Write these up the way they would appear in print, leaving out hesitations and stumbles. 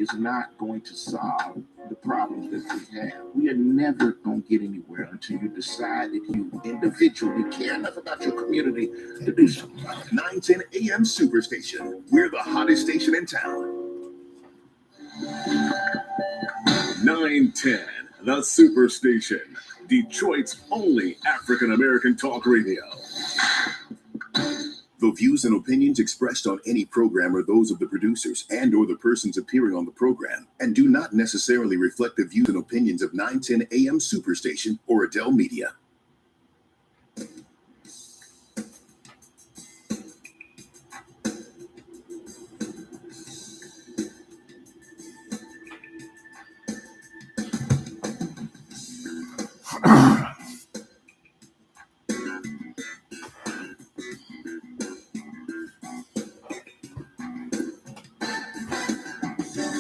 is not going to solve the problems that we have. We are never going to get anywhere until you decide that you individually care enough about your community to do something. 910 AM Superstation. We're the hottest station in town. 910, the Superstation. Detroit's only African American talk radio. The views and opinions expressed on any program are those of the producers and or the persons appearing on the program and do not necessarily reflect the views and opinions of 910 AM Superstation or Adele Media.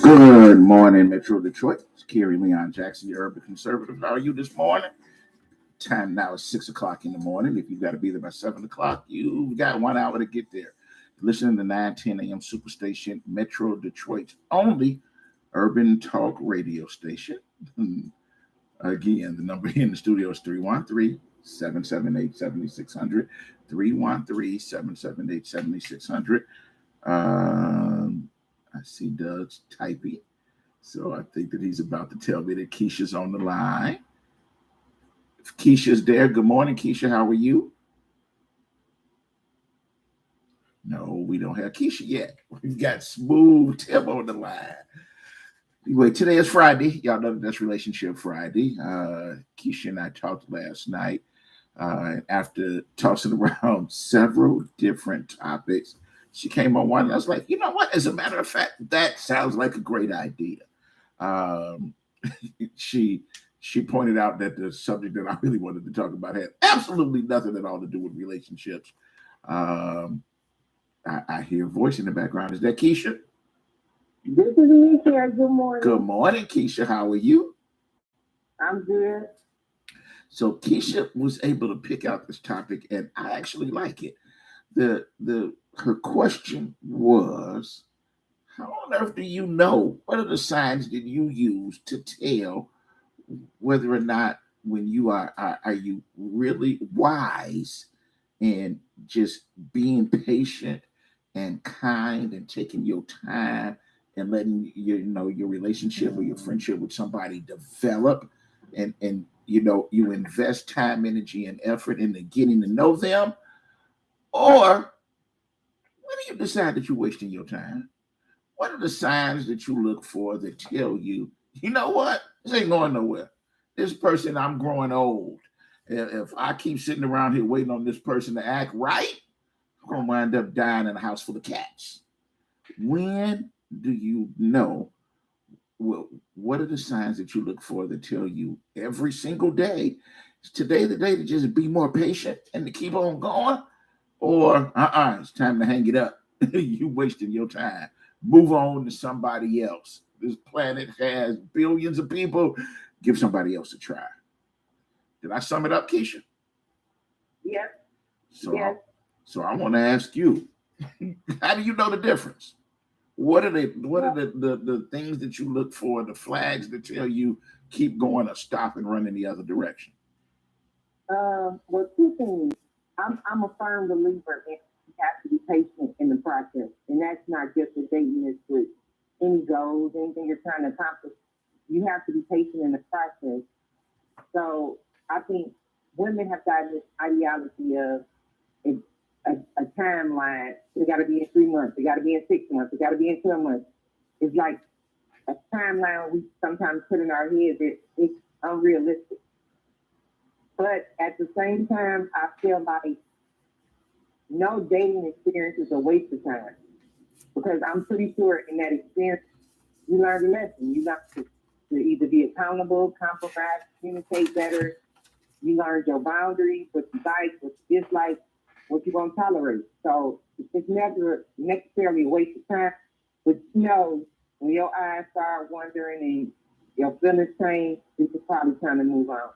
Good morning, Metro Detroit. It's Kerry Leon Jackson, the Urban Conservative. How are you this morning? Time now is 6 o'clock in the morning. If you've got to be there by 7 o'clock, you've got 1 hour to get there. Listening to 910 AM Superstation, Metro Detroit's only urban talk radio station. Again, the number here in the studio is 313-778-7600. 313-778-7600. I see Doug's typing, so I think that he's about to tell me that Keisha's on the line. If Keisha's there, good morning, Keisha. How are you? No, we don't have Keisha yet. We've got Smooth Tim on the line. Anyway, today is Friday. Y'all know that's Relationship Friday. Keisha and I talked last night after tossing around several different topics. She came on one and I was like, you know what? As a matter of fact, that sounds like a great idea. She pointed out that the subject that I really wanted to talk about had absolutely nothing at all to do with relationships. I hear a voice in the background. Is that Keisha? This is me here. Good morning. Good morning, Keisha. How are you? I'm good. So Keisha was able to pick out this topic, and I actually like it. Her question was, how on earth do you know? What are the signs that you use to tell whether or not when you are you really wise and just being patient and kind and taking your time and letting your relationship or your friendship with somebody develop and you invest time, energy, and effort into getting to know them, or when do you decide that you're wasting your time? What are the signs that you look for that tell you, you know what? This ain't going nowhere. This person, I'm growing old. If I keep sitting around here waiting on this person to act right, I'm going to wind up dying in a house full of cats. When do you know? Well, what are the signs that you look for that tell you every single day, is today the day to just be more patient and to keep on going? Or it's time to hang it up. You wasting your time. Move on to somebody else. This planet has billions of people. Give somebody else a try. Did I sum it up, Keisha? Yes. So I want to ask you, how do you know the difference? What are the things that you look for, the flags that tell you keep going or stop and run in the other direction? Well, two things. I'm a firm believer in you have to be patient in the process. And that's not just with dating, it's with any goals, anything you're trying to accomplish. You have to be patient in the process. So I think women have gotten this ideology of a timeline. They got to be in 3 months. They got to be in 6 months. They got to be in 12 months. It's like a timeline we sometimes put in our heads that it's unrealistic. But at the same time, I feel like no dating experience is a waste of time, because I'm pretty sure in that experience, you learn a lesson. You learn to either be accountable, compromise, communicate better. You learn your boundaries, what you like, what you dislike, what you're going to tolerate. So it's never necessarily a waste of time, but when your eyes start wandering and your feelings change, it's probably time to move on.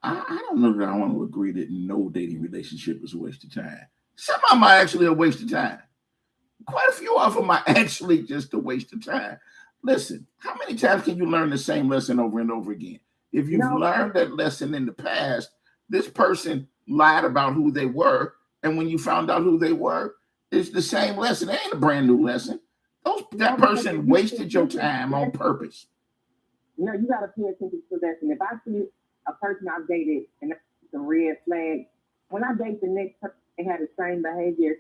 I don't know that I want to agree that no dating relationship is a waste of time. Some of them are actually a waste of time. quite a few of them are actually just a waste of time. Listen, how many times can you learn the same lesson over and over again? If you've No, learned that lesson in the past, this person lied about who they were, and when you found out who they were, it's the same lesson. It ain't a brand new lesson. That person wasted your time on purpose. no, you got to pay attention to that. And if I see a person I've dated and that's a red flag, when I date the next person and have the same behavior,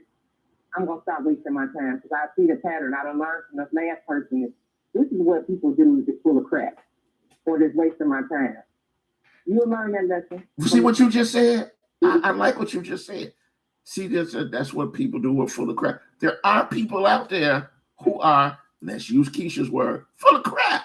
I'm gonna stop wasting my time because I see the pattern. I don't learn from the last person. This is what people do is full of crap or just wasting my time. You'll learn that lesson. See what you just said? I like what you just said. See, that's what people do. We're full of crap. There are people out there who are, let's use Keisha's word, full of crap.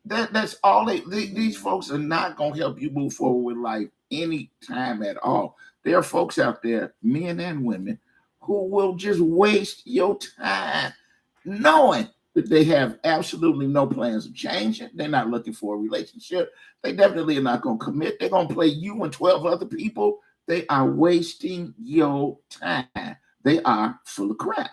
That's all these folks are not going to help you move forward with life any time at all. There are folks out there, men and women, who will just waste your time knowing that they have absolutely no plans of changing. They're not looking for a relationship. They definitely are not going to commit. They're going to play you and 12 other people. They are wasting your time. They are full of crap.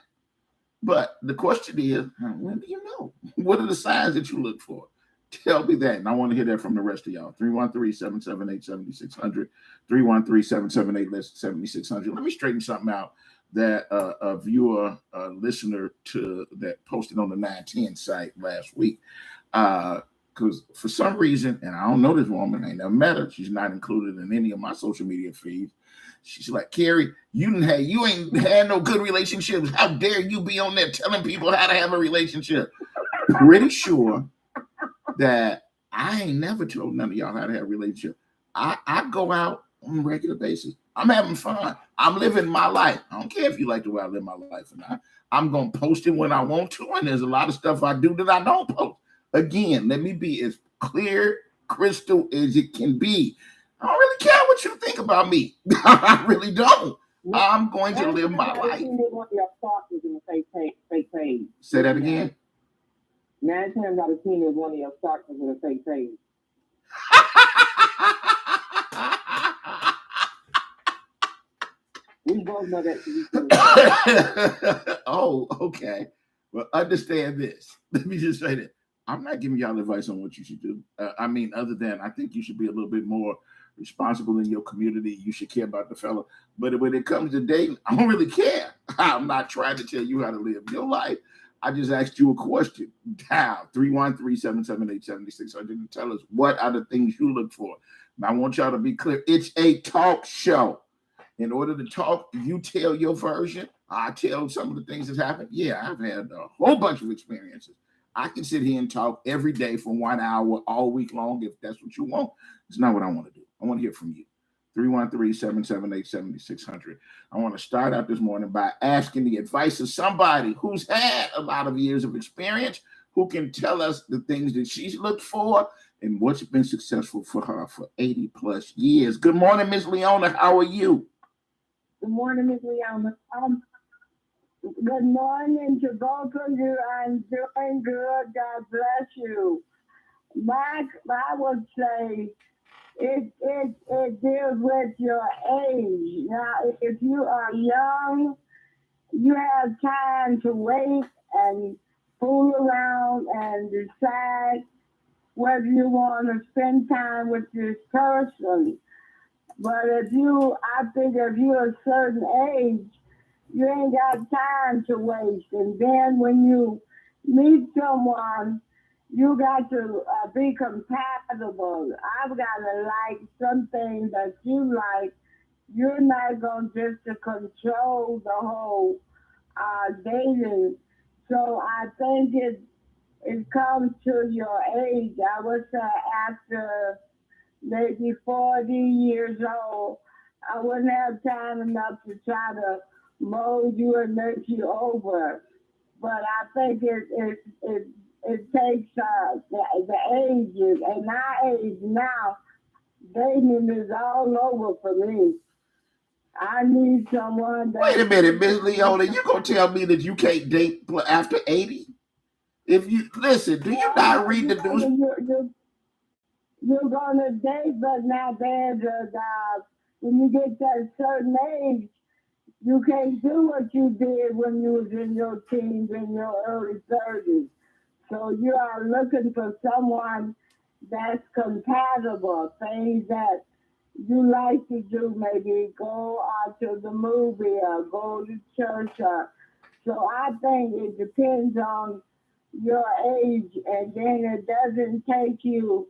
But the question is, when do you know? What are the signs that you look for? Tell me that. And I want to hear that from the rest of y'all. 313-778-7600. 313-778-7600. Let me straighten something out that a viewer, listener to that posted on the 910 site last week. Because for some reason, and I don't know this woman, I ain't never met her. She's not included in any of my social media feeds. She's like, Carrie, you ain't had no good relationships. How dare you be on there telling people how to have a relationship? Pretty sure that I ain't never told none of y'all how to have a relationship. I go out on a regular basis. I'm having fun. I'm living my life. I don't care if you like the way I live my life or not. I'm going to post it when I want to, and there's a lot of stuff I do that I don't post. Again, let me be as clear, crystal as it can be. I don't really care what you think about me. I really don't. I'm going to live my life. Say that again. 9 times out of 10 is one of your stalkers in a fake page. We both know that. Oh, okay. Well, understand this. Let me just say that I'm not giving y'all advice on what you should do. Other than I think you should be a little bit more responsible in your community. You should care about the fella. But when it comes to dating, I don't really care. I'm not trying to tell you how to live your life. I just asked you a question. Dial 313-778-7600 and tell us what are the things you look for. And I want y'all to be clear. It's a talk show. In order to talk, you tell your version. I tell some of the things that happened. Yeah, I've had a whole bunch of experiences. I can sit here and talk every day for 1 hour all week long if that's what you want. It's not what I want to do. I want to hear from you. 313-778-7600. I want to start out this morning by asking the advice of somebody who's had a lot of years of experience, who can tell us the things that she's looked for and what's been successful for her for 80 plus years. Good morning, Ms. Leona. How are you? Good morning, Ms. Leona. Good morning to both of you. I'm doing good. God bless you. Mike, I would say it deals with your age. Now, if you are young, you have time to wait and fool around and decide whether you want to spend time with this person. But I think if you're a certain age, you ain't got time to waste. And then when you meet someone, you got to be compatible. I've got to like something that you like. You're not going just to control the whole dating. So I think it comes to your age. I would say after maybe 40 years old, I wouldn't have time enough to try to mold you and make you over. But I think it takes the ages, and our age now, dating is all over for me. I need someone that... Wait a minute, Ms. Leona, you gonna tell me that you can't date after 80? If you listen, do you not read the news? You're gonna date, but now when you get to a certain age, You can't do what you did when you was in your teens and your early 30s. So you are looking for someone that's compatible, things that you like to do, maybe go out to the movie or go to church. So I think it depends on your age, and then it doesn't take you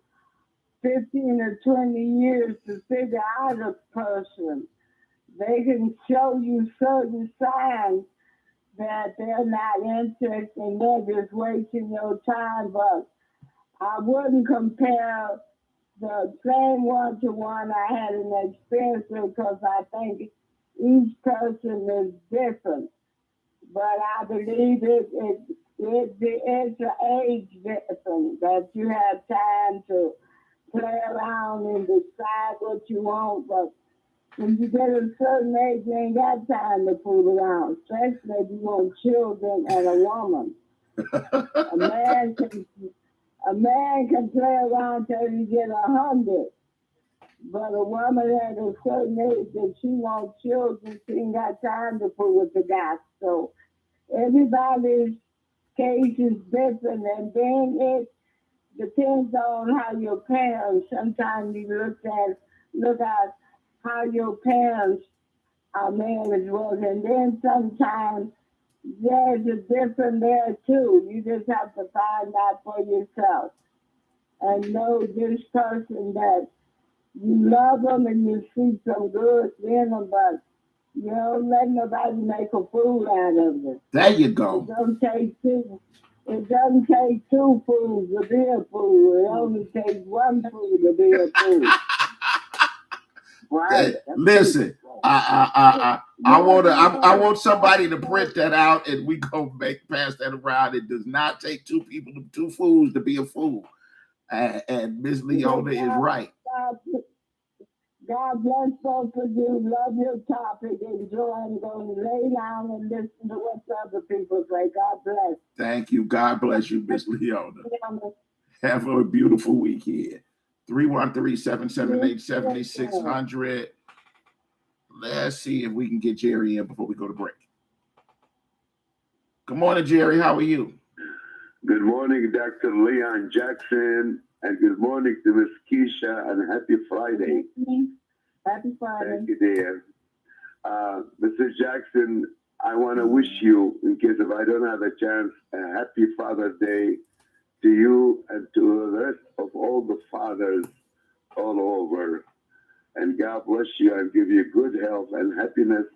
15 or 20 years to figure out a person. They can show you certain signs that they're not interested and they're just wasting your time, but I wouldn't compare the same one to one I had an experience with because I think each person is different. But I believe it's an age difference that you have time to play around and decide what you want. But when you get a certain age, you ain't got time to fool around, especially if you want children and a woman. A man can a man can play around till you get 100, but a woman at a certain age, if she wants children, she ain't got time to fool with the guy. So everybody's case is different, and then it depends on how your parents. Sometimes you look at how your parents are married was, and then sometimes there's a difference there too. You just have to find out for yourself and know this person that you love them and you see some good in them, but you don't let nobody make a fool out of it. There you go. It doesn't take two fools to be a fool. It only takes one fool to be a fool. Right? Listen, I want somebody to print that out, and we go pass that around. It does not take two fools to be a fool, and Miss Leona is right. God bless both of you. Love your topic. Enjoy. I'm going to lay down and listen to what other people say. God bless. Thank you. God bless you, Miss Leona. Have a beautiful weekend. 313-778-7600. Let's see if we can get Jerry in before we go to break. Good morning, Jerry. How are you? Good morning, Dr. Leon Jackson, and good morning to Miss Keisha, and happy Friday. Happy Friday. Thank you, dear. Mr. Jackson, I want to wish you, in case if I don't have a chance, a happy Father's Day to you and to the rest of all the fathers all over. And God bless you and give you good health and happiness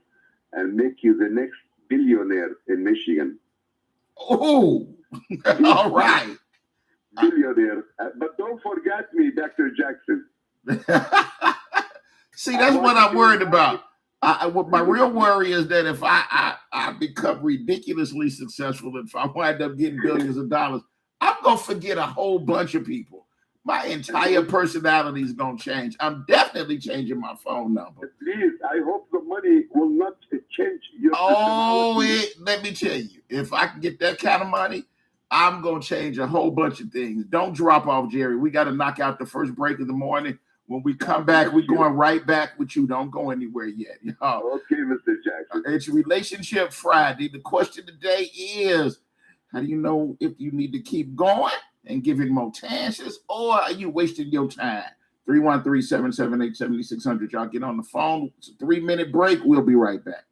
and make you the next billionaire in Michigan. Oh, all right. Billionaire. But don't forget me, Dr. Jackson. See, that's what I'm worried about. What my real worry is that if I become ridiculously successful, if I wind up getting billions of dollars, I'm going to forget a whole bunch of people. My entire personality is going to change. I'm definitely changing my phone number. Please, I hope the money will not change your personality. Let me tell you, if I can get that kind of money, I'm going to change a whole bunch of things. Don't drop off, Jerry. We got to knock out the first break of the morning. When we come back, we're going right back with you. Don't go anywhere yet. Okay, Mr. Jackson. It's Relationship Friday. The question today is, how do you know if you need to keep going and giving more chances, or are you wasting your time? 313-778-7600. Y'all get on the phone. It's a 3-minute break. We'll be right back.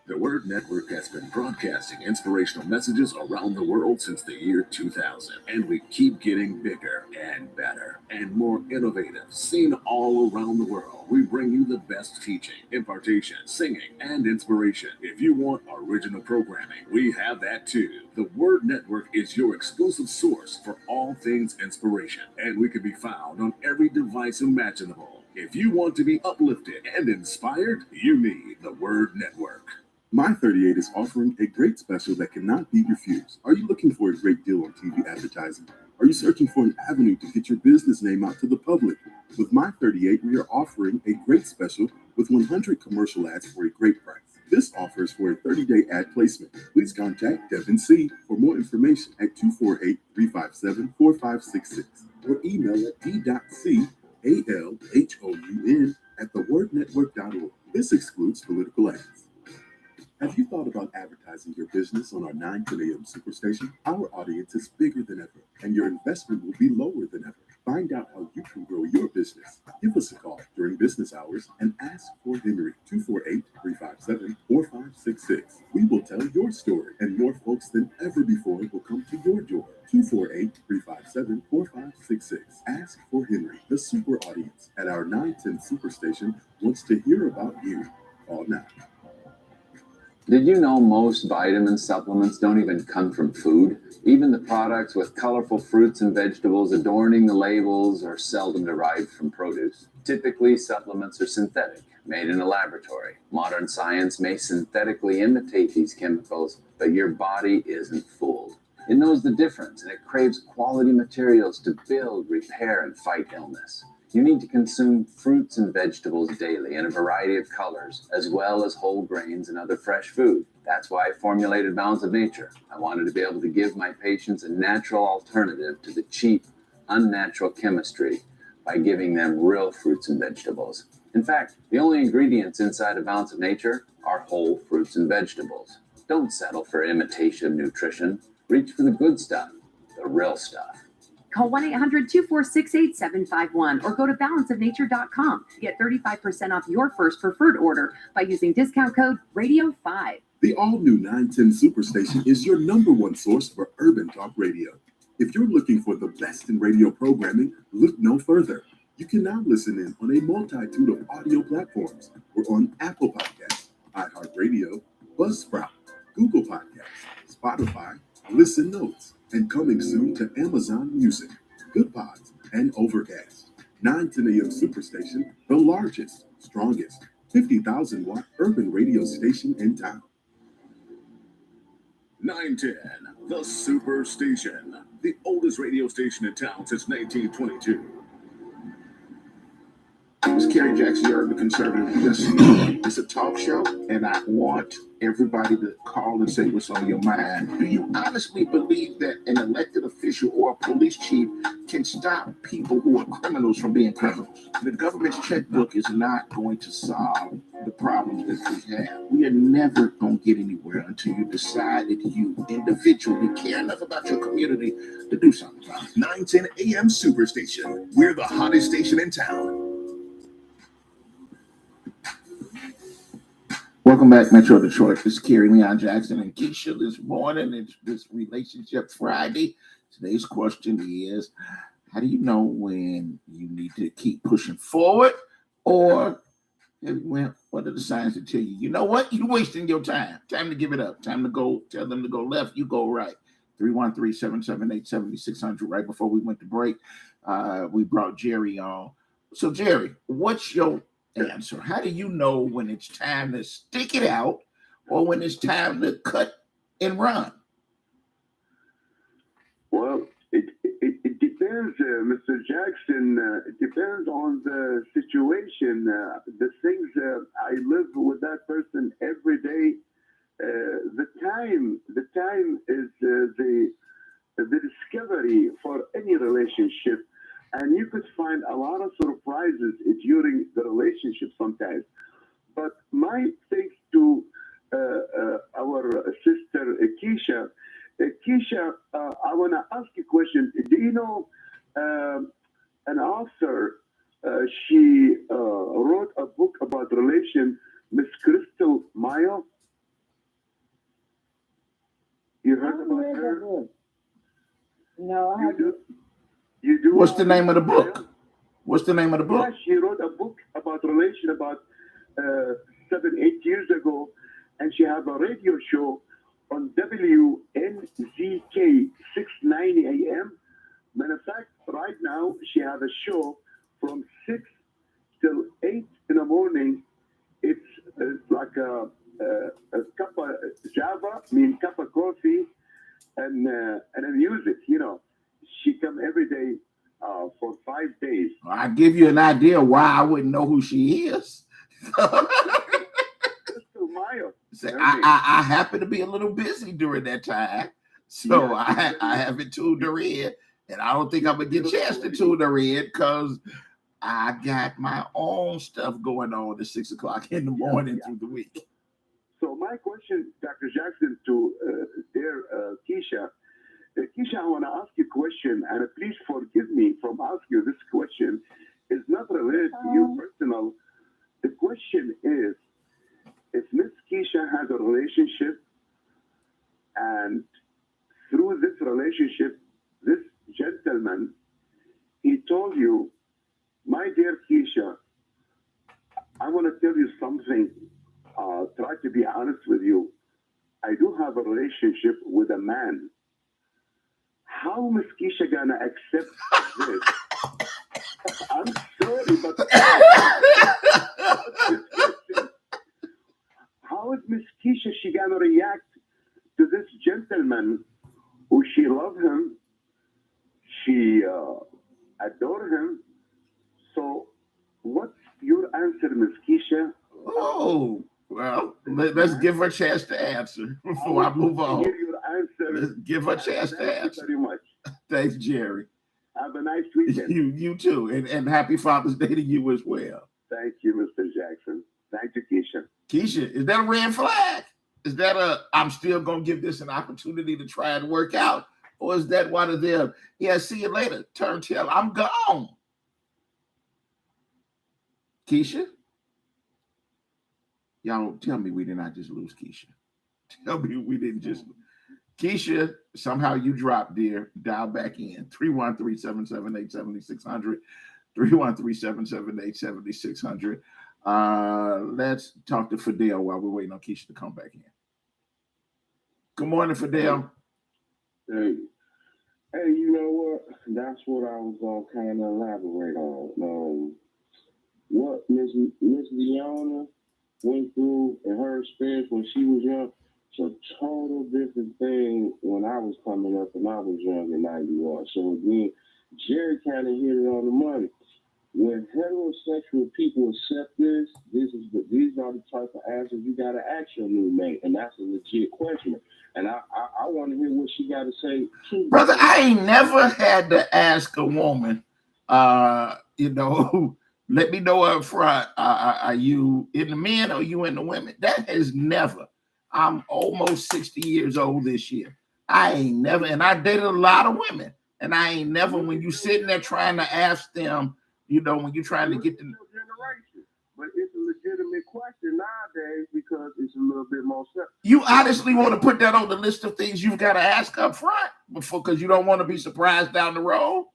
The Word Network has been broadcasting inspirational messages around the world since the year 2000, and we keep getting bigger and better and more innovative. Seen all around the world, we bring you the best teaching, impartation, singing, and inspiration. If you want original programming, we have that too. The Word Network is your exclusive source for all things inspiration, and we can be found on every device imaginable. If you want to be uplifted and inspired, you need the Word Network. My38 is offering a great special that cannot be refused. Are you looking for a great deal on TV advertising? Are you searching for an avenue to get your business name out to the public? With My38, we are offering a great special with 100 commercial ads for a great price. This offer is for a 30-day ad placement. Please contact Devin C. for more information at 248-357-4566 or email at d.calhoun@thewordnetwork.org. This excludes political ads. Have you thought about advertising your business on our 910 a.m. Superstation? Our audience is bigger than ever, and your investment will be lower than ever. Find out how you can grow your business. Give us a call during business hours and ask for Henry, 248-357-4566. We will tell your story, and more folks than ever before will come to your door. 248-357-4566. Ask for Henry. The super audience at our 910 Superstation wants to hear about you. Call now. Did you know most vitamin supplements don't even come from food? Even the products with colorful fruits and vegetables adorning the labels are seldom derived from produce. Typically, supplements are synthetic, made in a laboratory. Modern science may synthetically imitate these chemicals, but your body isn't fooled. It knows the difference, and it craves quality materials to build, repair, and fight illness. You need to consume fruits and vegetables daily in a variety of colors, as well as whole grains and other fresh food. That's why I formulated Balance of Nature. I wanted to be able to give my patients a natural alternative to the cheap, unnatural chemistry by giving them real fruits and vegetables. In fact, the only ingredients inside of Balance of Nature are whole fruits and vegetables. Don't settle for imitation nutrition. Reach for the good stuff, the real stuff. Call 1-800-246-8751 or go to balanceofnature.com to get 35% off your first preferred order by using discount code RADIO5. The all-new 910 Superstation is your number one source for urban talk radio. If you're looking for the best in radio programming, look no further. You can now listen in on a multitude of audio platforms. We're on Apple Podcasts, iHeartRadio, Buzzsprout, Google Podcasts, Spotify, Listen Notes, and coming soon to Amazon Music, Good Pods, and Overcast. 910 AM Superstation, the largest, strongest, 50,000-watt urban radio station in town. 910, the Superstation, the oldest radio station in town since 1922. It's Kerry Jackson, you're the conservative listener. It's a talk show, and I want everybody to call and say what's on your mind. Do you honestly believe that an elected official or a police chief can stop people who are criminals from being criminals? The government's checkbook is not going to solve the problems that we have. We are never going to get anywhere until you decide that you individually care enough about your community to do something about it. 910 AM Superstation. We're the hottest station in town. Welcome back, Metro Detroit. This is Kerry, Leon Jackson, and Keisha this morning. It's this Relationship Friday. Today's question is, how do you know when you need to keep pushing forward, or when, what are the signs that tell you, you know what, you're wasting your time. Time to give it up. Time to go, tell them to go left, you go right. 313-778-7600. Right before we went to break, we brought Jerry on. So, Jerry, what's your answer? How do you know when it's time to stick it out or when it's time to cut and run? Well, it depends, Mr. Jackson. It depends on the situation. The things I live with that person every day. The time is the discovery for any relationship. And you could find a lot of surprises during the relationship sometimes. But my thanks to our sister Keisha. Keisha, I want to ask you a question. Do you know an author? She wrote a book about relation, Miss Crystal Mayo. You heard about her? No, I haven't. You do. What's the name of the book? What's the name of the book? Yeah, she wrote a book about relation about 7-8 years ago, and she has a radio show on WNZK 690 AM. Matter of fact, right now she has a show from 6 till 8 in the morning. It's like a the music. You know, she come every day for 5 days. I give you an idea why I wouldn't know who she is. So I happen to be a little busy during that time, so I haven't tuned her in, and I don't think I'm gonna get a chance to tune her in because I got my own stuff going on at 6 o'clock in the morning through the week. So my question, Dr. Jackson, to dear Keisha. Keisha, I want to ask you a question, and please forgive me from asking you this question. It's not related to you personal. The question is, if Miss Keisha has a relationship, and through this relationship, this gentleman, he told you, my dear Keisha, I want to tell you something. Try to be honest with you. I do have a relationship with a man. How Miss Keisha gonna accept this? I'm sorry, but how is Miss Keisha she gonna react to this gentleman who she love him, she adore him? So what's your answer, Miss Keisha? Oh, well, let's give her a chance to answer before I move on. Hear your answer. Let's give her a chance to answer. Thank you very much. Thanks, Jerry. Have a nice weekend. You too, and happy Father's Day to you as well. Thank you, Mr. Jackson. Thank you, Keisha. Keisha, is that a red flag? Is that I'm still gonna give this an opportunity to try and work out? Or is that one of them? Yeah, see you later. Turn tail. I'm gone. Keisha? Y'all tell me we did not just lose Keisha. Tell me we didn't just lose. Keisha, somehow you dropped, dear. Dial back in. 313-778-7600. 313-778-7600. Let's talk to Fidel while we're waiting on Keisha to come back in. Good morning, Fidel. Hey, you know what? That's what I was going to kind of elaborate on. What Miss Leona went through in her experience when she was young, it's a total different thing when I was coming up and I was young in 91. So again, Jerry kind of hit it on the money. When heterosexual people accept this, these are the type of answers you got to ask your new mate, and that's a legit question. And I want to hear what she got to say too. Brother, I ain't never had to ask a woman, let me know up front, are you in the men or are you in the women? That has never. I'm almost 60 years old this year. I ain't never, and I dated a lot of women, and I ain't never, when you sitting there trying to ask them, when you're trying to get the generation. But it's a legitimate question nowadays because it's a little bit more simple. You honestly want to put that on the list of things you've got to ask up front because you don't want to be surprised down the road?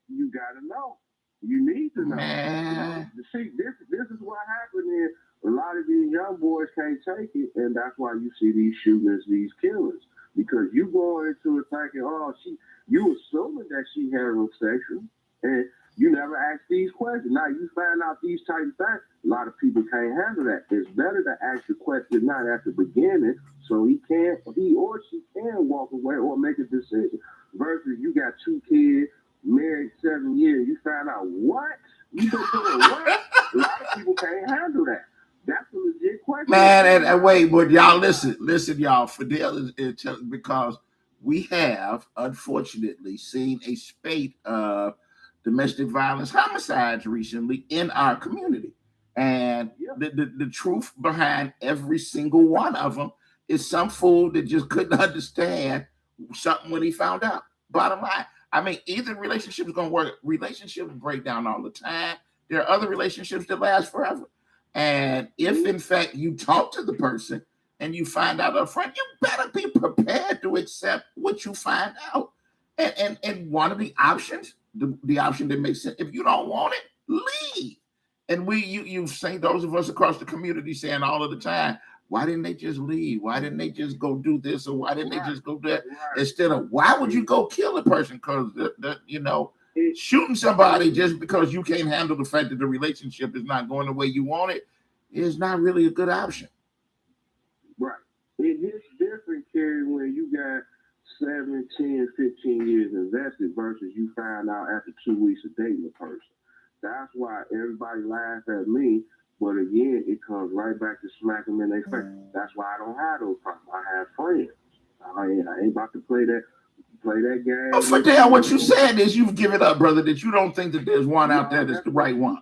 You got to know. You need to know. Man. See, this is what happened is a lot of these young boys can't take it, and that's why you see these shooters, these killers. Because you going into it thinking, you assuming that she heterosexual, and you never ask these questions. Now you find out these type of things. A lot of people can't handle that. It's better to ask the question not at the beginning, so he or she can walk away or make a decision. Versus you got 2 kids, married 7 years, you find out what? You been doing what? A lot of people can't handle that. That's a legit question. Man, and wait, but y'all listen, y'all. Fidel is because we have, unfortunately, seen a spate of domestic violence homicides recently in our community. And the truth behind every single one of them is some fool that just couldn't understand something when he found out. Bottom line. I mean, either relationship is going to work. Relationships break down all the time. There are other relationships that last forever. And if, in fact, you talk to the person and you find out up front, you better be prepared to accept what you find out. And one of the options, the option that makes sense, if you don't want it, leave. And you've seen those of us across the community saying all of the time, why didn't they just leave? Why didn't they just go do this? Or why didn't they just go do that? Instead of, why would you go kill a person? Because, shooting somebody just because you can't handle the fact that the relationship is not going the way you want it is not really a good option. Right. It's different, Kerry, when you got 7, 10, 15 years invested versus you find out after 2 weeks of dating a person. That's why everybody laughs at me. But again, it comes right back to smack them in their face. That's why I don't have those problems. I have friends. I ain't about to play that game. Oh, Fidel, what you said is you've given up, brother, that you don't think that there's one out there that's the right one.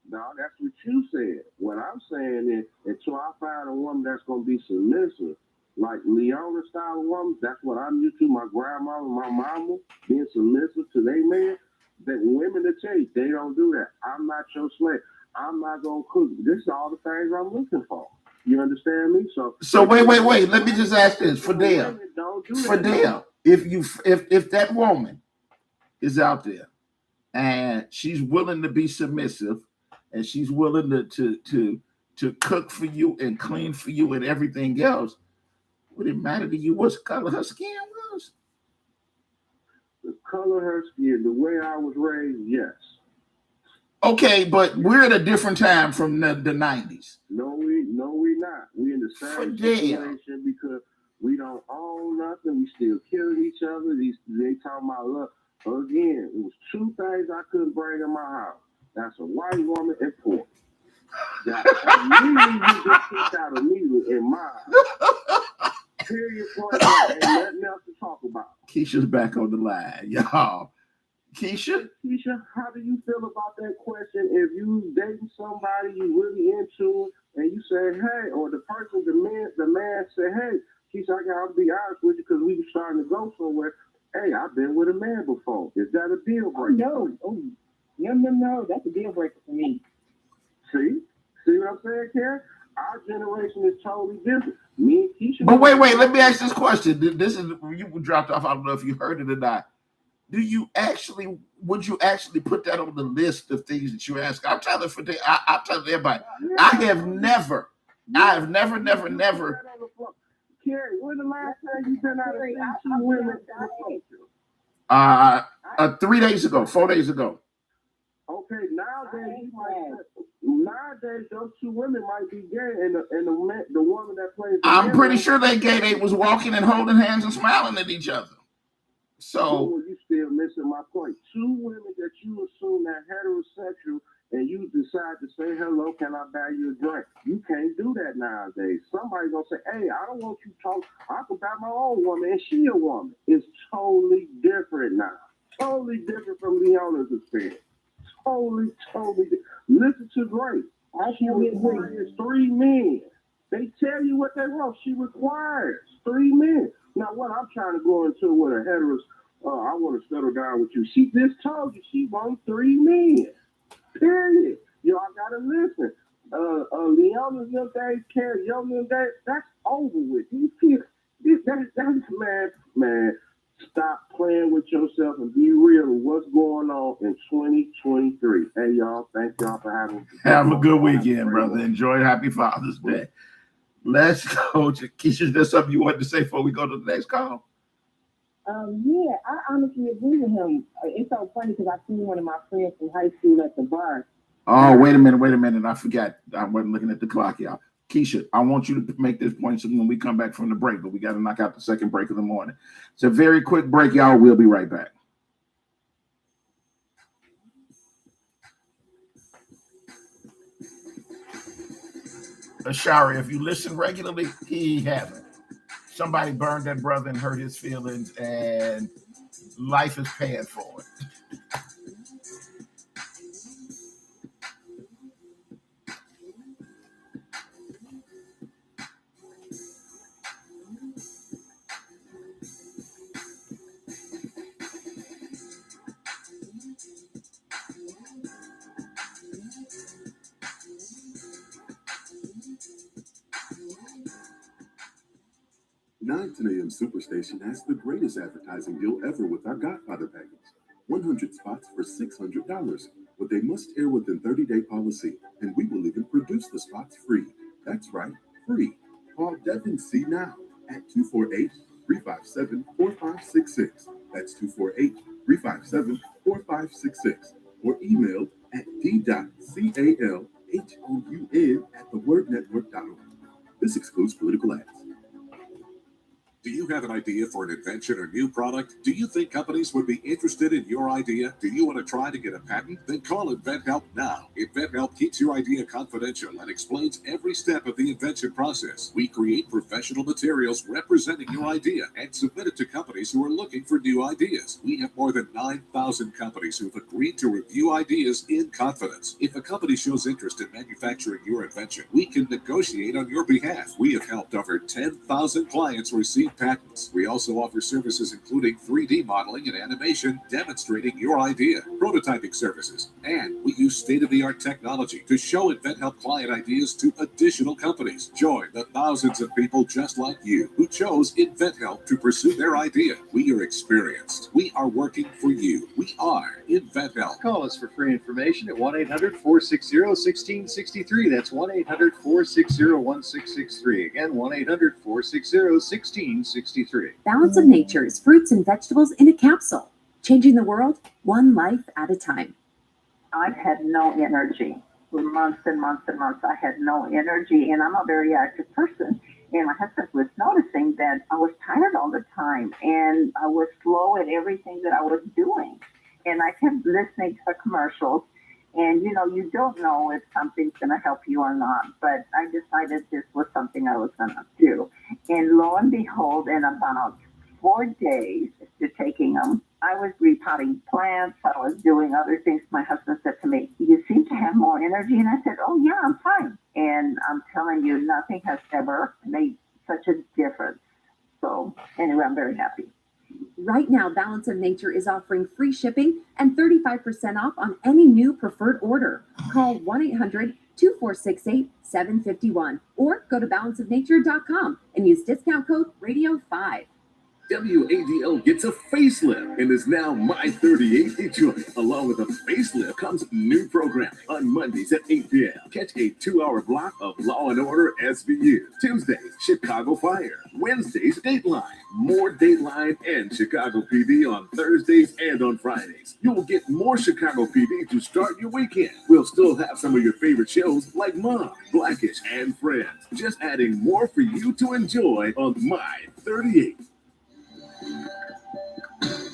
No, that's what you said. What I'm saying is, until I find a woman that's going to be submissive, like Leona style woman, that's what I'm used to. My grandma and my mama being submissive to their man. That women to tell you, they don't do that. I'm not your slave. I'm not going to cook. This is all the things I'm looking for. You understand me? So wait. Let me just ask this, Fidel. Fidel, if that woman is out there and she's willing to be submissive and she's willing to cook for you and clean for you and everything else, would it matter to you what color her skin was? The color of her skin, the way I was raised, yes. Okay, but we're at a different time from the 90s. No, we not. We in the same situation because we don't own nothing. We still killing each other. They talking about love. Again, it was 2 things I couldn't bring in my house. That's a white woman and pork. That immediately you just kicked out immediately in my house. Period. Point. Ain't nothing else to talk about. Keisha's back on the line, y'all. Keisha, how do you feel about that question? If you dating somebody you really into it, and you say, hey, or the person, the man say, hey, Keisha, I gotta be honest with you because we were starting to go somewhere. Hey, I've been with a man before. Is that a deal breaker? No, that's a deal breaker for me. See what I'm saying, Karen? Our generation is totally different. Me and Keisha. But wait, let me ask this question. This is you dropped off. I don't know if you heard it or not. Would you actually put that on the list of things that you ask? I'm telling everybody, I have never. Carrie, when the last time you been out of 2 women? 3 days ago, 4 days ago. Okay, nowadays those 2 women might be gay, and the woman that plays. I'm pretty sure they gay. They was walking and holding hands and smiling at each other. So you still missing my point. 2 women that you assume that heterosexual, and you decide to say hello, can I buy you a drink? You can't do that nowadays. Somebody gonna say, hey, I don't want you to talk. I can buy my own woman, and she a woman. It's totally different now. Totally different from Leona's experience. Totally different. Listen to Grace. She requires 3 men. They tell you what they want. She requires 3 men. Now, what I'm trying to go into with a hetero, I want to settle down with you. She just told you she wants 3 men. Period. Y'all gotta listen. Leona's young days, Carrie young days, that's over with. These kids, that's man. Stop playing with yourself and be real with what's going on in 2023. Hey, y'all, thank y'all for having me. Have a good weekend, brother. Enjoy. Happy Father's Day. Let's go to Keisha. Is there something you wanted to say before we go to the next call? Yeah, I honestly agree with him. It's so funny because I seen one of my friends from high school at the bar. Oh, wait a minute. I forgot. I wasn't looking at the clock, y'all. Keisha, I want you to make this point so when we come back from the break, but we got to knock out the second break of the morning. It's a very quick break, y'all. We'll be right back. Ashari, if you listen regularly, he haven't. Somebody burned that brother and hurt his feelings, and life is paying for it. Nine 10 a.m. Superstation has the greatest advertising deal ever with our Godfather package. 100 spots for $600 with a must-air within 30-day policy, and we will even produce the spots free. That's right, free. Call Devin C. now at 248-357-4566. That's 248-357-4566. Or email at d.calhoun@thewordnetwork.org. This excludes political ads. Do you have an idea for an invention or new product? Do you think companies would be interested in your idea? Do you want to try to get a patent? Then call InventHelp now. InventHelp keeps your idea confidential and explains every step of the invention process. We create professional materials representing your idea and submit it to companies who are looking for new ideas. We have more than 9,000 companies who've agreed to review ideas in confidence. If a company shows interest in manufacturing your invention, we can negotiate on your behalf. We have helped over 10,000 clients receive patents. We also offer services including 3D modeling and animation demonstrating your idea, prototyping services, and we use state-of-the-art technology to show InventHelp client ideas to additional companies. Join the thousands of people just like you who chose InventHelp to pursue their idea. We are experienced. We are working for you. We are InventHelp. Call us for free information at 1-800-460-1663. That's 1-800-460-1663. Again, 1-800-460-1663. Balance of Nature's fruits and vegetables in a capsule, changing the world one life at a time. I've had no energy for months and months and months. I had no energy, and I'm a very active person. And my husband was noticing that I was tired all the time, and I was slow at everything that I was doing. And I kept listening to the commercials, and you don't know if something's going to help you or not. But I decided this was something I was going to do. And lo and behold, in about 4 days to taking them, I was repotting plants. I was doing other things. My husband said to me, "You seem to have more energy." And I said, "Oh, yeah, I'm fine." And I'm telling you, nothing has ever made such a difference. So anyway, I'm very happy. Right now, Balance of Nature is offering free shipping and 35% off on any new preferred order. Call 1-800-2468-751 or go to balanceofnature.com and use discount code RADIO5. WADL gets a facelift and is now My 38 Detroit. Along with a facelift comes new programming. On Mondays at 8 p.m., catch a 2-hour block of Law & Order SVU. Tuesdays, Chicago Fire. Wednesdays, Dateline. More Dateline and Chicago PD on Thursdays and on Fridays. You will get more Chicago PD to start your weekend. We'll still have some of your favorite shows like Mom, Blackish, and Friends. Just adding more for you to enjoy on My 38.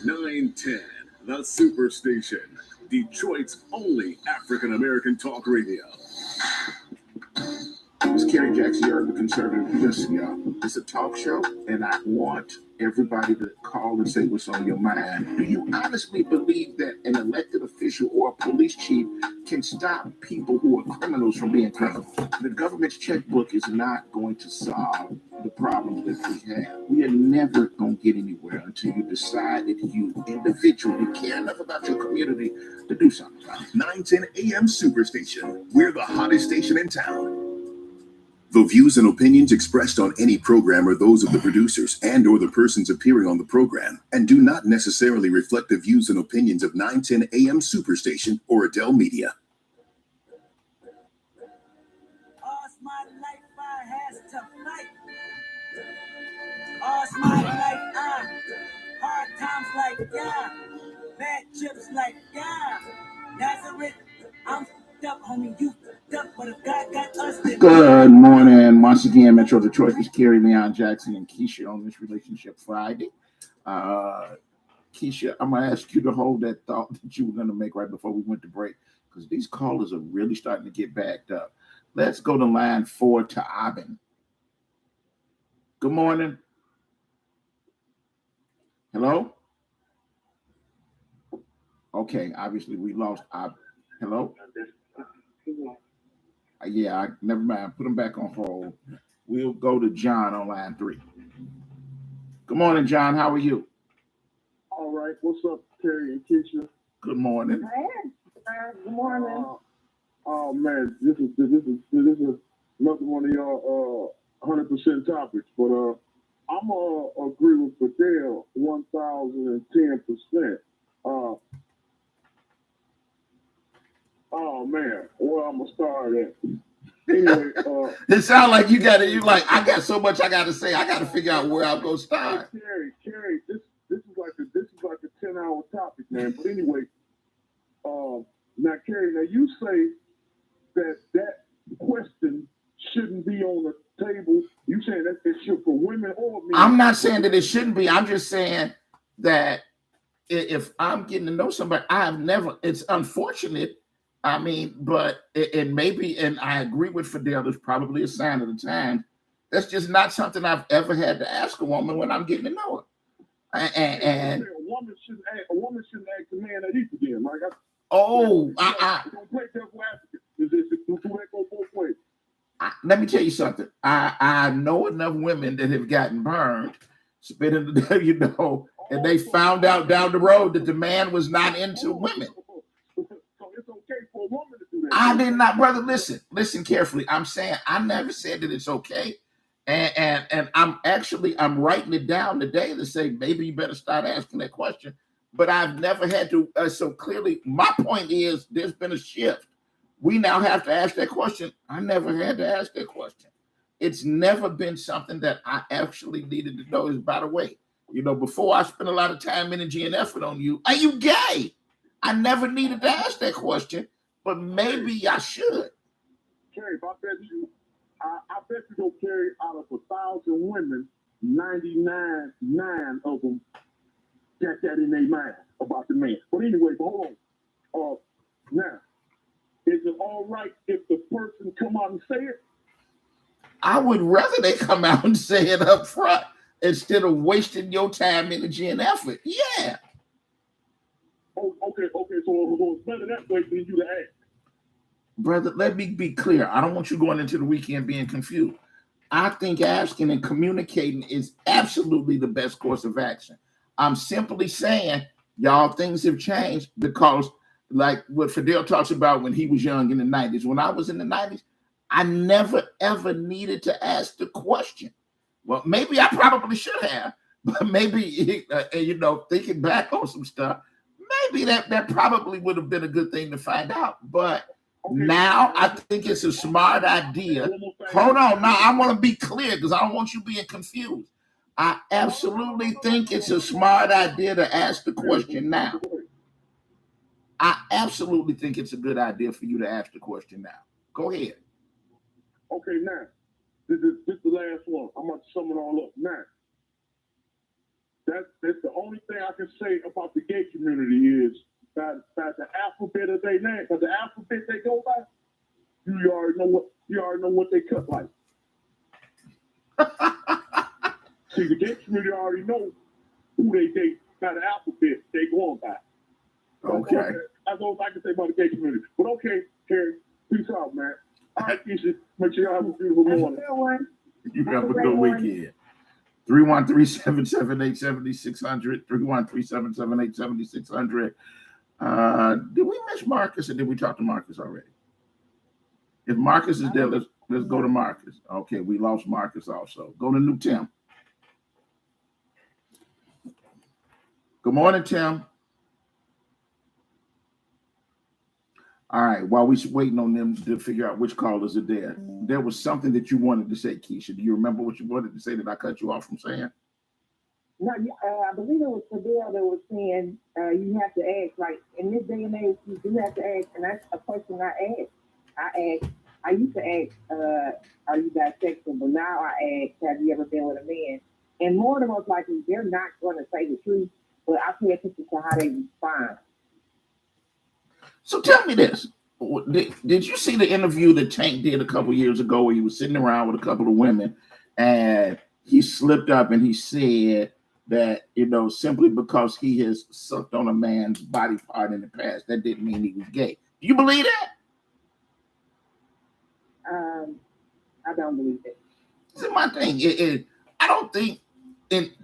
910, the Superstation, Detroit's only African-American talk radio. It's Kerry Jackson, you're the conservative. Listen, y'all, it's a talk show, and I want everybody to call and say what's on your mind. Do you honestly believe that an elected official or a police chief can stop people who are criminals from being criminals? The government's checkbook is not going to solve the problems that we have. We are never going to get anywhere until you decide that you individually care enough about your community to do something about it. 910 AM Superstation. We're the hottest station in town. The views and opinions expressed on any program are those of the producers and or the persons appearing on the program and do not necessarily reflect the views and opinions of 910 AM Superstation or Adele Media. All's my life I has to fight. All's my life hard times like bad trips like Nazareth, I'm up, homie, you up, but if God got us, then Good morning. Once again, Metro Detroit is Kerry, Leon Jackson, and Keisha on this Relationship Friday. Keisha, I'm going to ask you to hold that thought that you were going to make right before we went to break, because these callers are really starting to get backed up. Let's go to line 4 to Abin. Good morning. Hello? Okay, obviously we lost Abin. Hello? Yeah, never mind. Put them back on hold. We'll go to John on line 3. Good morning, John. How are you? All right. What's up, Terry and Keisha? Good morning. Good morning. Oh man, this is another one of y'all 100% topics, but I'm agree with Fidel 1000%. Oh man, where I'm gonna start at? Anyway, it sounds like you I got so much I gotta say. I gotta figure out where I'm gonna start. Hey, Terry, this is like a 10-hour topic, man. But anyway, now Kerry, now you say that question shouldn't be on the table. You saying that it should for women or men? I'm not saying that it shouldn't be. I'm just saying that if I'm getting to know somebody, I've never, it's unfortunate. I mean, but and maybe, and I agree with Fidel, it's probably a sign of the time. That's just not something I've ever had to ask a woman when I'm getting to know her. And a woman shouldn't ask a man that either. Then, like, don't play devil advocate. Do that go both ways? Let me tell you something. I know enough women that have gotten burned, spitting the you know, and they found out down the road that the man was not into women. So it's okay for a woman to do that. I did not, brother. Listen carefully. I'm saying I never said that it's okay. And I'm writing it down today to say maybe you better start asking that question. But I've never had to. So clearly, my point is there's been a shift. We now have to ask that question. I never had to ask that question. It's never been something that I actually needed to know. Is, by the way, you know, before I spent a lot of time, energy, and effort on you, are you gay? I never needed to ask that question, but maybe I should. Carrie, I bet you don't carry out of 1,000 women, 99 of them got that in their mind about the man. But anyway, hold on. Now, is it all right if the person come out and say it? I would rather they come out and say it up front instead of wasting your time, energy, and effort. Yeah. Oh, okay. So it's better that way than you to ask. Brother, let me be clear. I don't want you going into the weekend being confused. I think asking and communicating is absolutely the best course of action. I'm simply saying, y'all, things have changed because, like what Fidel talks about when he was young in the 90s. When I was in the 90s, I never, ever needed to ask the question. Well, maybe I probably should have, but maybe, you know, thinking back on some stuff, maybe that probably would have been a good thing to find out. But now I think it's a smart idea. Hold on. Now I want to be clear because I don't want you being confused. I absolutely think it's a smart idea to ask the question now. I absolutely think it's a good idea for you to ask the question now. Go ahead. Okay, now, this is the last one. I'm going to sum it all up now. That's the only thing I can say about the gay community is by the alphabet of their name, because the alphabet they go by, you already know what they cut like. See, the gay community already know who they date by the alphabet they going by. Okay. That's all I can say about the gay community. But okay, Terry, peace out, man. All right, Keisha, make sure y'all have a beautiful morning. You have a good weekend. 313-778-7600, 313-778-7600. Did we miss Marcus or did we talk to Marcus already? If Marcus is there, let's go to Marcus. Okay, we lost Marcus also. Go to New Tim. Good morning, Tim. All right, while we're waiting on them to figure out which callers are there, there was something that you wanted to say, Keisha. Do you remember what you wanted to say that I cut you off from saying? No, I believe it was Fidel that was saying you have to ask, like, in this day and age, you do have to ask, and that's a question I asked. I used to ask, are you bisexual? But now I ask, have you ever been with a man? And more than most likely, they're not going to say the truth, but I pay attention to how they respond. So tell me this. Did you see the interview that Tank did a couple years ago where he was sitting around with a couple of women and he slipped up and he said that, you know, simply because he has sucked on a man's body part in the past, that didn't mean he was gay. Do you believe that? I don't believe it. See, my thing is, I don't think,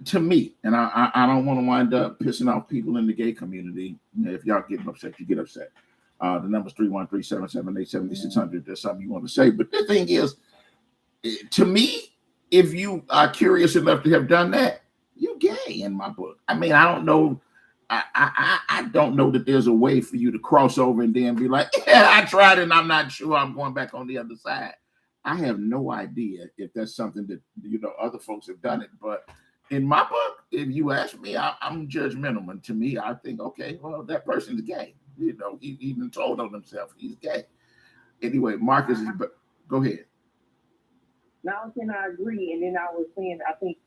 to me, and I don't want to wind up pissing off people in the gay community. If y'all getting upset, you get upset. The number's 313-778-7600. There's something you want to say. But the thing is, to me, if you are curious enough to have done that, you're gay in my book. I mean, I don't know. I don't know that there's a way for you to cross over and then be like, yeah, I tried it and I'm not sure I'm going back on the other side. I have no idea if that's something that, you know, other folks have done it. But in my book, if you ask me, I'm judgmental. And to me, I think, okay, well, that person's gay. You know, he even told on himself he's gay. Anyway, Marcus, go ahead. Now I'm saying I agree, and then I was saying I think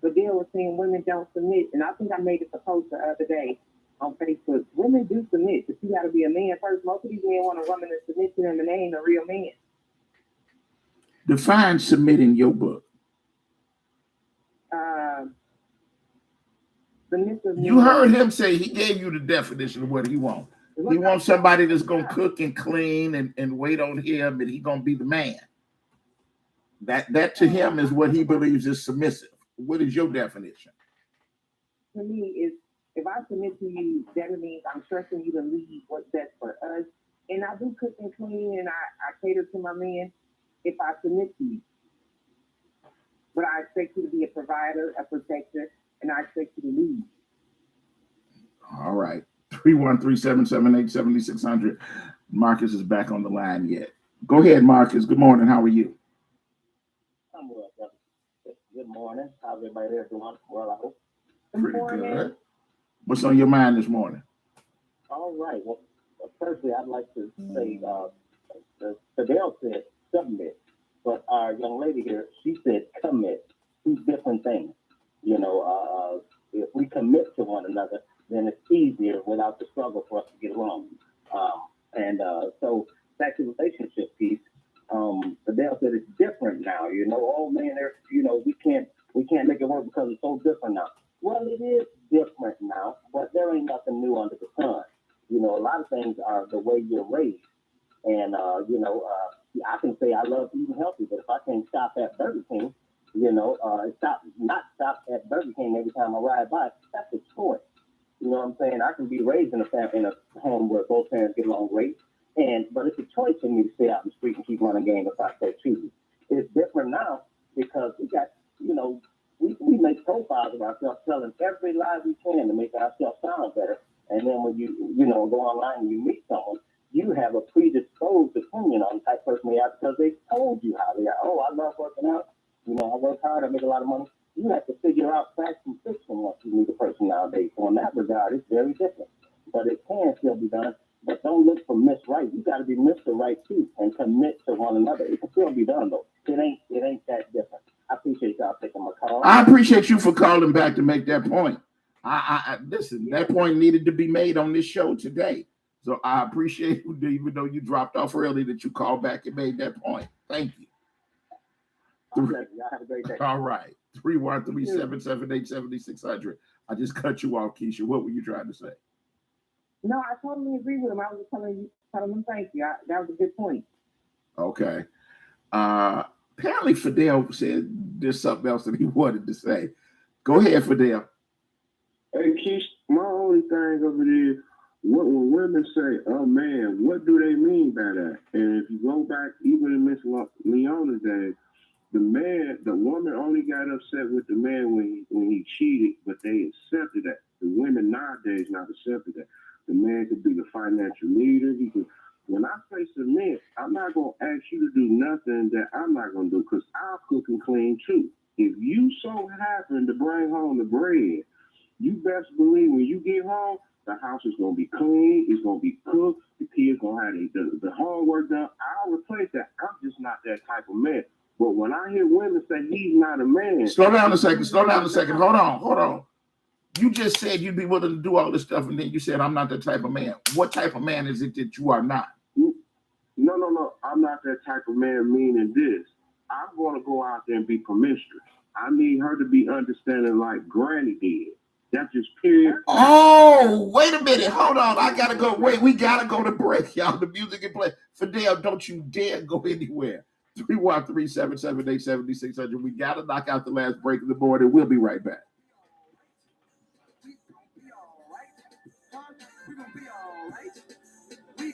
Fidel was saying women don't submit, and I think I made it a post the other day on Facebook. Women do submit, but you got to be a man first. Most of these men want a woman to submit to them, and they ain't a real man. Define submit in your book. Submissive. You heard him say he gave you the definition of what he wants. He wants somebody that's gonna cook and clean and wait on him, and he gonna be the man. That to him is what he believes is submissive. What is your definition? To me, is if I submit to you, that means I'm trusting you to lead what's best for us. And I do cook and clean, and I cater to my man if I submit to you. But I expect you to be a provider, a protector, and I expect you to lead. All right. 313-778-7600. Marcus is back on the line yet. Go ahead, Marcus. Good morning. How are you? I'm well, brother. Good morning. How's everybody there doing? Well, I hope. Pretty good. What's on your mind this morning? All right. Well, firstly, I'd like to say Fidel said submit, but our young lady here, she said commit. Two different things. You know, if we commit to one another, then it's easier without the struggle for us to get along. So back to the relationship piece, Fidel said it's different now. You know, oh man, we can't make it work because it's so different now. Well, it is different now, but there ain't nothing new under the sun. You know, a lot of things are the way you're raised. And, I can say I love eating healthy, but if I can't stop at Burger King, not stop at Burger King every time I ride by, that's a choice. You know what I'm saying? I can be raised in a home where both parents get along great, but it's a choice for me to stay out in the street and keep running game if I so choose. It's different now because we got, we make profiles of ourselves, telling every lie we can to make ourselves sound better. And then when you go online and you meet someone, you have a predisposed opinion on the type of person they are because they told you how they are. Oh, I love working out. I work hard. I make a lot of money. You have to figure out facts and fiction once you meet a person nowadays. So in that regard, it's very different. But it can still be done. But don't look for Miss Right. You got to be Mr. Right too and commit to one another. It can still be done though. It ain't that different. I appreciate y'all taking my call. I appreciate you for calling back to make that point. Listen, that point needed to be made on this show today. So I appreciate you, even though you dropped off early, that you called back and made that point. Thank you. Y'all have a great day. All right. 313-778-7600. I just cut you off, Keisha. What were you trying to say? No, I totally agree with him. I was just telling him thank you. That was a good point. Okay. Apparently Fidel said there's something else that he wanted to say. Go ahead, Fidel. Hey, Keisha, my only thing of it is, when women say, oh man, what do they mean by that? And if you go back, even in Miss Leona's day, the woman only got upset with the man when he cheated, but they accepted that. The women nowadays not accepted that. The man could be the financial leader. He could. When I say submit, I'm not gonna ask you to do nothing that I'm not gonna do because I'll cook and clean too. If you so happen to bring home the bread, you best believe when you get home, the house is gonna be clean. It's gonna be cooked. The kids gonna have the homework done. I'll replace that. I'm just not that type of man. But when I hear women say he's not a man, slow down a second. Hold on. You just said you'd be willing to do all this stuff, and then you said I'm not that type of man. What type of man is it that you are not? No. I'm not that type of man. Meaning this, I'm gonna go out there and be promiscuous. I need her to be understanding like Granny did. That's just period. Oh, wait a minute. Hold on. I gotta go. Wait, we gotta go to break, y'all. The music can play. Fidel, don't you dare go anywhere. 313-778-7600. We gotta knock out the last break of the morning. We'll be right back. We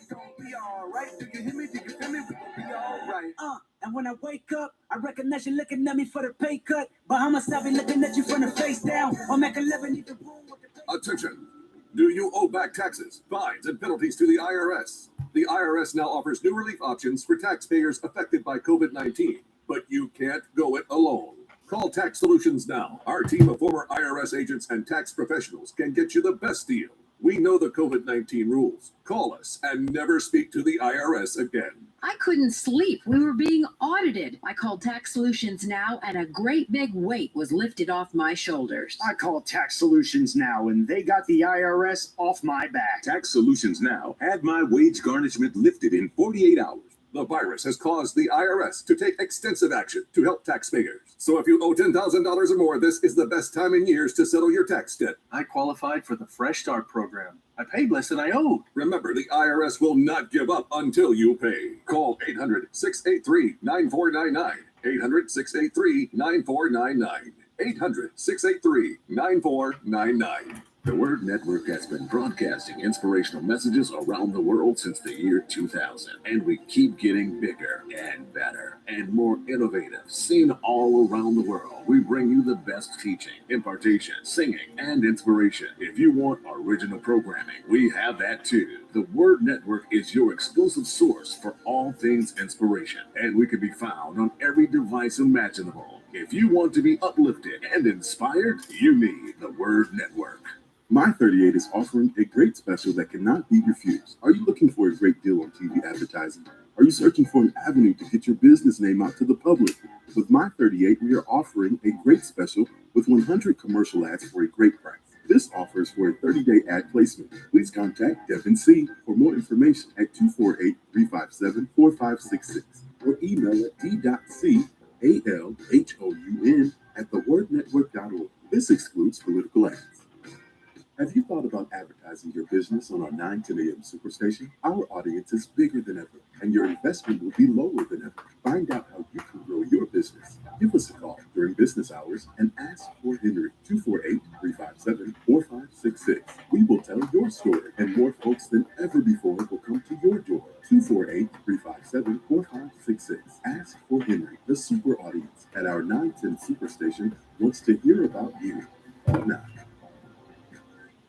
gon' be alright. Do you hear me? Do you feel me? We gon' be alright. And when I wake up, I recognize you looking at me for the pay cut. Bahamas, I be looking at you from the face down. Or make a living, even room with the Attention. Do you owe back taxes, fines, and penalties to the IRS? The IRS now offers new relief options for taxpayers affected by COVID-19, but you can't go it alone. Call Tax Solutions now. Our team of former IRS agents and tax professionals can get you the best deal. We know the COVID-19 rules. Call us and never speak to the IRS again. I couldn't sleep. We were being audited. I called Tax Solutions Now, and a great big weight was lifted off my shoulders. I called Tax Solutions Now, and they got the IRS off my back. Tax Solutions Now had my wage garnishment lifted in 48 hours. The virus has caused the IRS to take extensive action to help taxpayers. So if you owe $10,000 or more, this is the best time in years to settle your tax debt. I qualified for the Fresh Start program. I paid less than I owed. Remember, the IRS will not give up until you pay. Call 800-683-9499. 800-683-9499. 800-683-9499. The Word Network has been broadcasting inspirational messages around the world since the year 2000, and we keep getting bigger and better and more innovative, seen all around the world. We bring you the best teaching, impartation, singing, and inspiration. If you want original programming, we have that too. The Word Network is your exclusive source for all things inspiration, and we can be found on every device imaginable. If you want to be uplifted and inspired, you need the Word Network. My 38 is offering a great special that cannot be refused. Are you looking for a great deal on TV advertising? Are you searching for an avenue to get your business name out to the public? With My 38, we are offering a great special with 100 commercial ads for a great price. This offer is for a 30-day ad placement. Please contact Devin C. for more information at 248-357-4566 or email at d.calhoun@thewordnetwork.org. This excludes political ads. Have you thought about advertising your business on our 9 10 a.m. Superstation? Our audience is bigger than ever, and your investment will be lower than ever. Find out how you can grow your business. Give us a call during business hours and ask for Henry, 248-357-4566. We will tell your story, and more folks than ever before will come to your door. 248-357-4566. Ask for Henry. The super audience at our 910 Superstation wants to hear about you. Call now.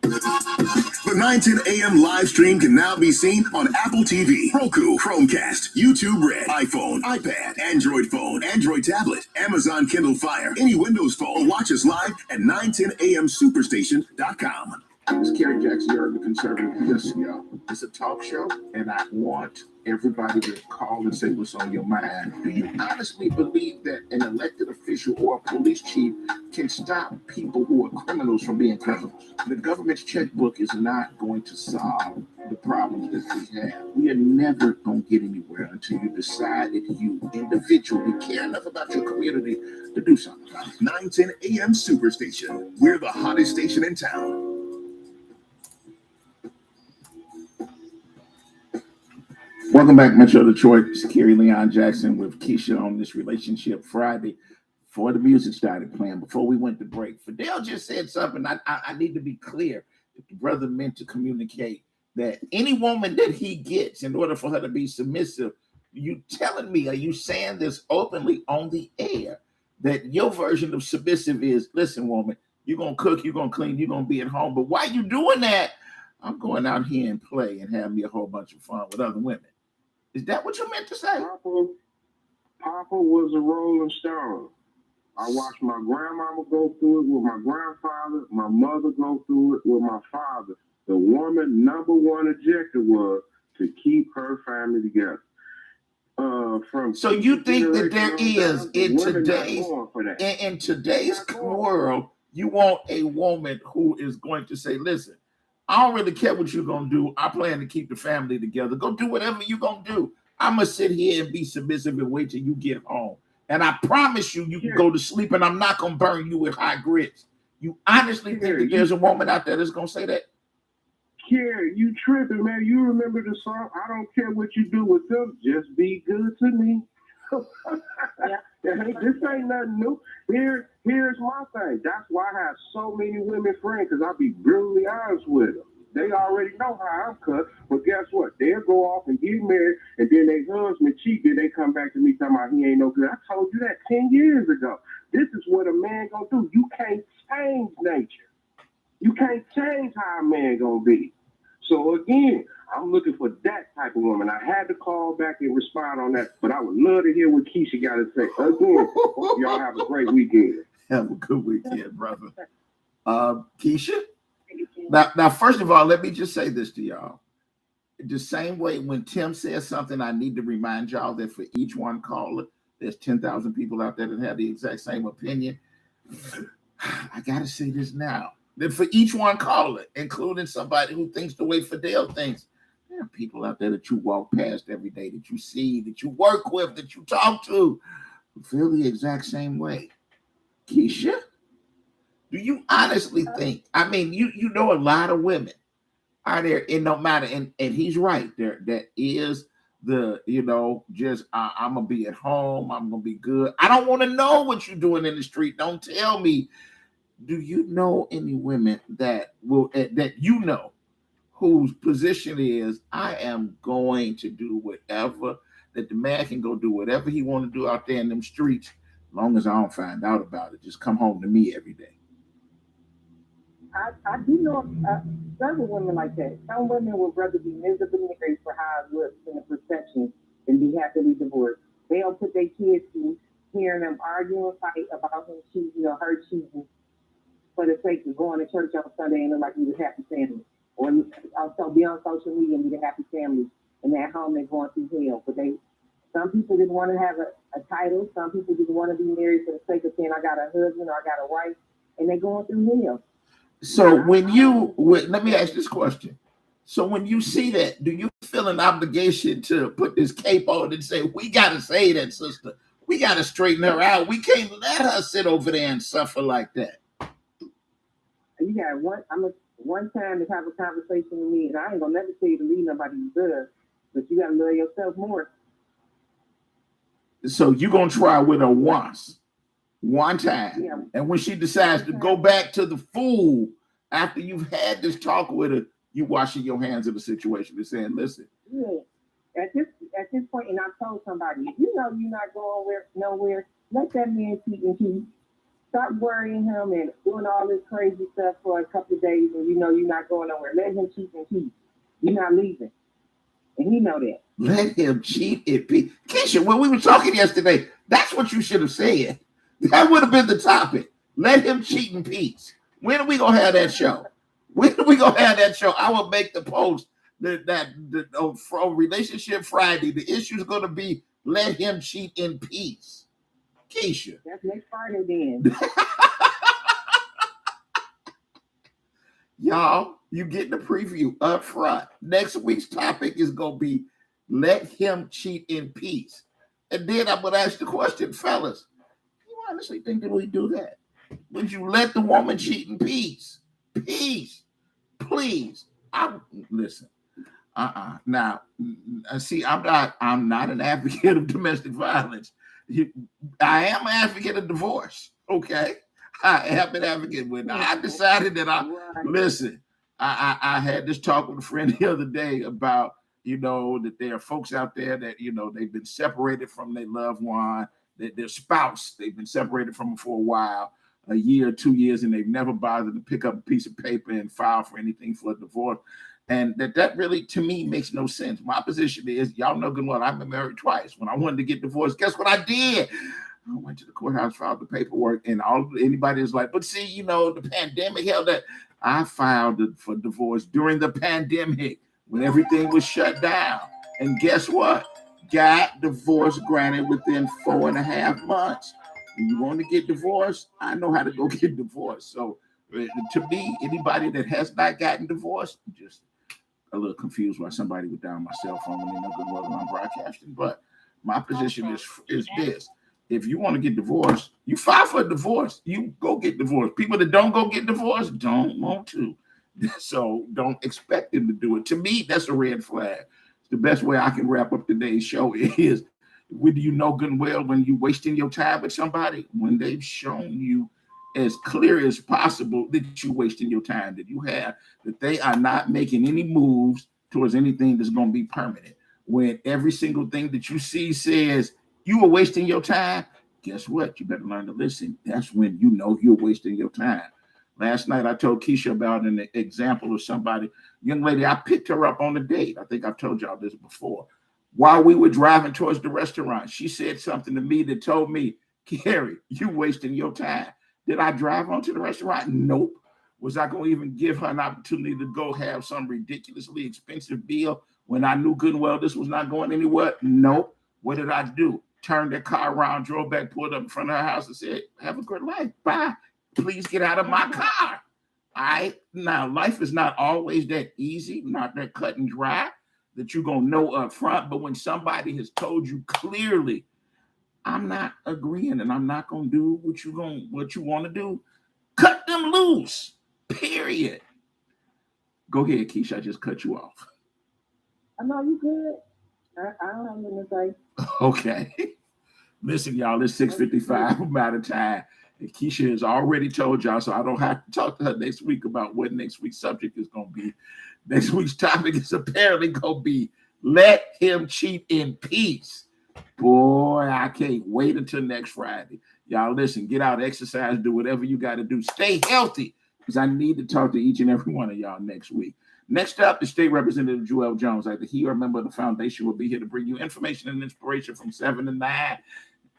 The 910 AM live stream can now be seen on Apple TV, Roku, Chromecast, YouTube Red, iPhone, iPad, Android phone, Android tablet, Amazon Kindle Fire, any Windows phone, or watch us live at 910amsuperstation.com. This is Kerry Jackson, you're the conservative. Listen, y'all, it's a talk show, and I want everybody to call and say what's on your mind. Do you honestly believe that an elected official or a police chief can stop people who are criminals from being criminals? The government's checkbook is not going to solve the problems that we have. We are never going to get anywhere until you decide that you individually care enough about your community to do something about it. 910 AM Superstation. We're the hottest station in town. Welcome back, Metro Detroit. It's Kerry Leon Jackson with Keisha on this Relationship Friday. Before the music started playing, before we went to break, Fidel just said something. I need to be clear. If the brother meant to communicate that any woman that he gets, in order for her to be submissive, you telling me, are you saying this openly on the air, that your version of submissive is, listen, woman, you're going to cook, you're going to clean, you're going to be at home, but while you're doing that, I'm going out here and play and have me a whole bunch of fun with other women. Is that what you meant to say? Papa was a rolling stone. I watched my grandmama go through it with my grandfather, my mother go through it with my father. The woman's number one objective was to keep her family together. So you think that there is in today's world, you want a woman who is going to say, listen, I don't really care what you're going to do. I plan to keep the family together. Go do whatever you're going to do. I'm going to sit here and be submissive and wait till you get home. And I promise you, you can go to sleep and I'm not going to burn you with high grits. You honestly think that there's a woman out there that's going to say that? Kerry, you tripping, man. You remember the song, I don't care what you do with them, just be good to me. This ain't nothing new. Here's my thing. That's why I have so many women friends, because I'll be brutally honest with them. They already know how I'm cut, but guess what? They'll go off and get married, and then their husband cheat, then they come back to me talking about he ain't no good. I told you that 10 years ago. This is what a man gonna do. You can't change nature. You can't change how a man gonna be. So again, I'm looking for that type of woman. I had to call back and respond on that, but I would love to hear what Keisha got to say. Again, y'all have a great weekend. Have a good weekend, brother. Keisha? Now, first of all, let me just say this to y'all. the same way when Tim says something, I need to remind y'all that for each one caller, there's 10,000 people out there that have the exact same opinion. I got to say this now. That for each one caller, including somebody who thinks the way Fidel thinks, there are people out there that you walk past every day, that you see, that you work with, that you talk to, who feel the exact same way. Keisha, do you honestly think, I mean, you know a lot of women are there, and no matter, and he's right, that is the, just I'm gonna be at home, I'm gonna be good. I don't want to know what you're doing in the street. Don't tell me. Do you know any women that will whose position is, I am going to do whatever, that the man can go do whatever he want to do out there in them streets, as long as I don't find out about it. Just come home to me every day. I do know several women like that. Some women would rather be miserably married for how it looks in the perception than be happily divorced. They'll put their kids through hearing them argue and fight about him cheating or her cheating for the sake of going to church on Sunday and look like we was happy family. Or also be on social media and be the happy family. And at home they're going through hell. But some people didn't want to have a title. Some people didn't want to be married for the sake of saying I got a husband or I got a wife. And they're going through hell. So let me ask this question. So when you see that, do you feel an obligation to put this cape on and say, we got to say that, sister. We got to straighten her out. We can't let her sit over there and suffer like that. You got one time to have a conversation with me, and I ain't gonna never tell you to leave nobody you love, but you gotta love yourself more. So you're gonna try with her one time, yeah. And when she decides to go back to the fool after you've had this talk with her, you washing your hands of the situation and saying, listen. Yeah. At this point, and I told somebody, if you know you're not going nowhere, let that man cheat and cheat. Stop worrying him and doing all this crazy stuff for a couple of days, and you know you're not going nowhere. Let him cheat and cheat. You're not leaving, and he know that. Let him cheat and cheat. Keisha, when we were talking yesterday, that's what you should have said. That would have been the topic. Let him cheat in peace. When are we gonna have that show? I will make the post from Relationship Friday. The issue is gonna be let him cheat in peace. Keisha. That's next Friday then. Y'all, you get the preview up front. Next week's topic is going to be let him cheat in peace. And then I'm going to ask the question, fellas, you honestly think that we do that? Would you let the woman cheat in peace? Peace. Please. Listen. Now, see, I'm not an advocate of domestic violence. I am an advocate of divorce. Okay, I have been advocate when I decided that listen. I had this talk with a friend the other day about that there are folks out there that they've been separated from their loved one, their spouse. They've been separated from them for a while, a year, 2 years, and they've never bothered to pick up a piece of paper and file for anything for a divorce. And that really, to me, makes no sense. My position is, y'all know good well, I've been married twice. When I wanted to get divorced, guess what I did? I went to the courthouse, filed the paperwork, and anybody is like, but see, the pandemic held that. I filed for divorce during the pandemic when everything was shut down. And guess what? Got divorce granted within 4.5 months. When you want to get divorced, I know how to go get divorced. So to me, anybody that has not gotten divorced, just a little confused why somebody would down my cell phone when they know good well I'm broadcasting. But my position is this. If you want to get divorced, you file for a divorce. You go get divorced. People that don't go get divorced don't want to. So don't expect them to do it. To me, that's a red flag. The best way I can wrap up today's show is, when you know good and well when you're wasting your time with somebody, when they've shown you as clear as possible that you're wasting your time, that they are not making any moves towards anything that's going to be permanent. When every single thing that you see says you are wasting your time, guess what? You better learn to listen. That's when you know you're wasting your time. Last night, I told Keisha about an example of somebody, young lady, I picked her up on a date. I think I've told y'all this before. While we were driving towards the restaurant, she said something to me that told me, Carrie, you wasting your time. Did I drive onto the restaurant? Nope. Was I going to even give her an opportunity to go have some ridiculously expensive meal When I knew good and well this was not going anywhere, nope. What did I do? Turned the car around, drove back, pulled up in front of her house and said, have a good life. Bye. Please get out of my car. All right. Now, life is not always that easy, not that cut and dry that you're going to know up front. But when somebody has told you clearly, I'm not agreeing and I'm not going to do what you want to do, cut them loose, period. Go ahead, Keisha. I just cut you off. I know you good. I don't have nothing to say. Okay. Listen, y'all, it's 6:55. I'm out of time. And Keisha has already told y'all, so I don't have to talk to her next week about what next week's subject is going to be. Next week's topic is apparently going to be let him cheat in peace. Boy, I can't wait until next Friday. Y'all, listen, get out, exercise, do whatever you got to do. Stay healthy because I need to talk to each and every one of y'all next week. Next up, the State Representative Joel Jones. Either he or a member of the foundation will be here to bring you information and inspiration from 7 to 9.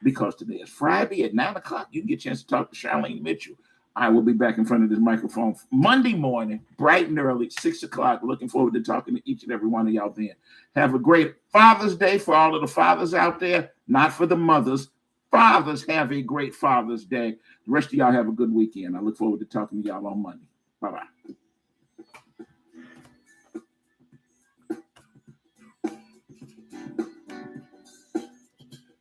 Because today is Friday at 9 o'clock, you can get a chance to talk to Charlene Mitchell. I will be back in front of this microphone Monday morning, bright and early, 6 o'clock. Looking forward to talking to each and every one of y'all then. Have a great Father's Day for all of the fathers out there, not for the mothers. Fathers, have a great Father's Day. The rest of y'all have a good weekend. I look forward to talking to y'all on Monday. Bye-bye.